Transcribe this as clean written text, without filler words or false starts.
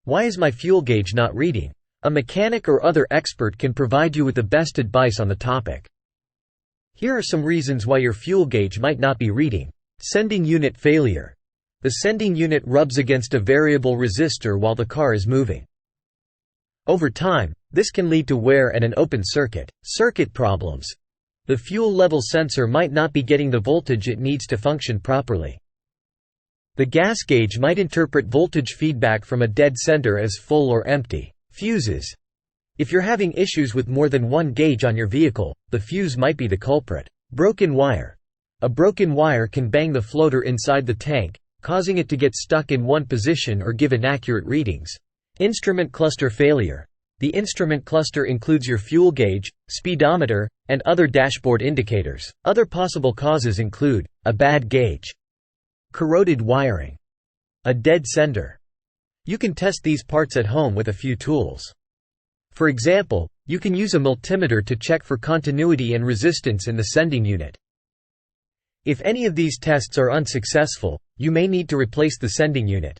Why is my fuel gauge not reading? A mechanic or other expert can provide you with the best advice on the topic. Here are some reasons why your fuel gauge might not be reading. Sending unit failure. The sending unit rubs against a variable resistor while the car is moving. Over time, this can lead to wear and an open circuit. Circuit problems. The fuel level sensor might not be getting the voltage it needs to function properly. The gas gauge might interpret voltage feedback from a dead center as full or empty. Fuses. If you're having issues with more than one gauge on your vehicle, the fuse might be the culprit. Broken wire. A broken wire can bang the floater inside the tank, causing it to get stuck in one position or give inaccurate readings. Instrument cluster failure. The instrument cluster includes your fuel gauge, speedometer, and other dashboard indicators. Other possible causes include a bad gauge, corroded wiring, a dead sender. You can test these parts at home with a few tools. For example, you can use a multimeter to check for continuity and resistance in the sending unit. If any of these tests are unsuccessful, you may need to replace the sending unit.